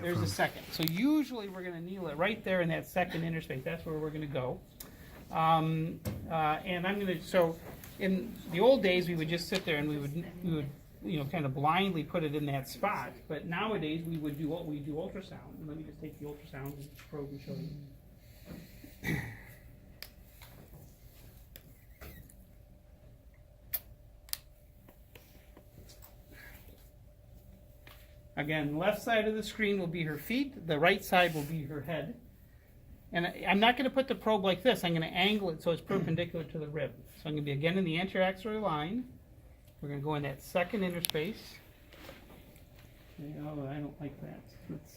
there's a second. So usually we're gonna needle it right there in that second interspace, that's where we're gonna go. And I'm gonna, so, in the old days, we would just sit there and we would, you know, kind of blindly put it in that spot, but nowadays, we would do what we do ultrasound, and let me just take the ultrasound and probe and show you. Again, left side of the screen will be her feet, the right side will be her head. And I'm not going to put the probe like this, I'm going to angle it so it's perpendicular to the rib. So I'm going to be again in the anterior axillary line. We're going to go in that second interspace. Oh, I don't like that. Let's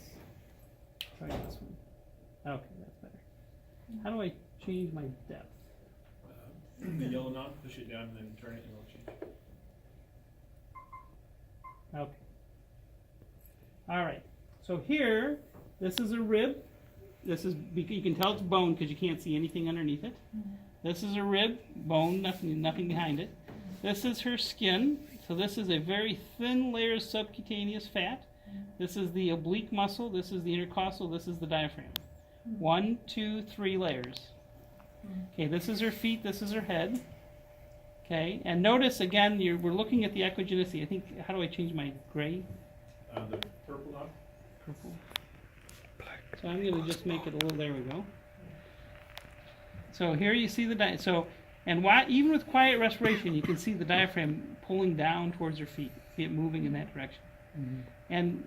try this one. Okay, that's better. How do I change my depth? The yellow knot, push it down and then turn it and it'll change. Okay. All right. So here, this is a rib. This is, you can tell it's bone because you can't see anything underneath it. This is a rib, bone, nothing behind it. This is her skin. So this is a very thin layer of subcutaneous fat. This is the oblique muscle. This is the intercostal. This is the diaphragm. 1, 2, 3 layers. Okay, this is her feet. This is her head. Okay, and notice again, we're looking at the echogenicity. I think, how do I change my gray? The purple dot. Purple. So I'm going to just make it a little, there we go. So here you see the and even with quiet respiration, you can see the diaphragm pulling down towards her feet. See it moving in that direction.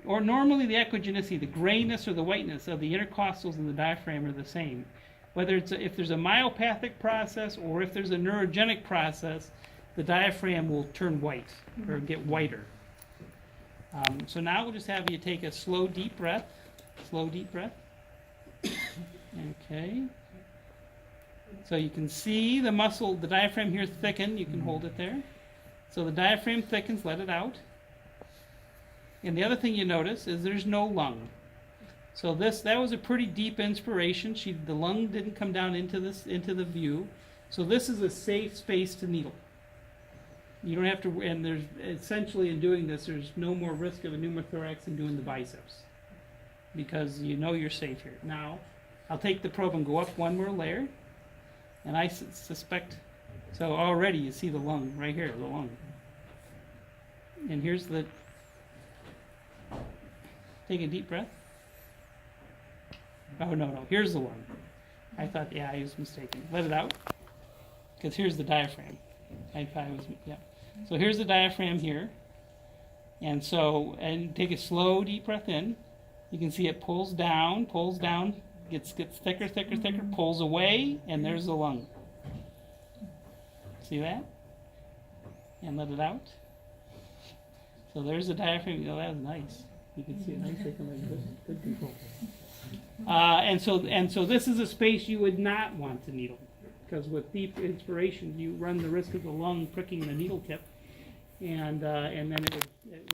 Or normally the echogenicity, the grayness or the whiteness of the intercostals and the diaphragm are the same. Whether if there's a myopathic process or if there's a neurogenic process, the diaphragm will turn white or get whiter. So now we'll just have you take a slow, deep breath. Slow, deep breath. Okay. So you can see the muscle, the diaphragm here thicken. You can hold it there. So the diaphragm thickens, let it out. And the other thing you notice is there's no lung. So that was a pretty deep inspiration. The lung didn't come down into the view. So this is a safe space to needle. You don't have to, and there's essentially in doing this, there's no more risk of a pneumothorax than doing the biceps, because you know you're safe here. Now, I'll take the probe and go up one more layer, and I suspect, so already you see the lung right here, the lung. And here's the, take a deep breath. Oh, no, here's the lung. I thought, yeah, I was mistaken. Let it out, because here's the diaphragm. Yeah. So here's the diaphragm here. And so, and take a slow, deep breath in. You can see it pulls down, gets thicker, pulls away, and there's the lung. See that? And let it out. So there's the diaphragm. Oh, that was nice. You can see it nice, good control. And so this is a space you would not want to needle, because with deep inspiration, you run the risk of the lung pricking the needle tip, and then it would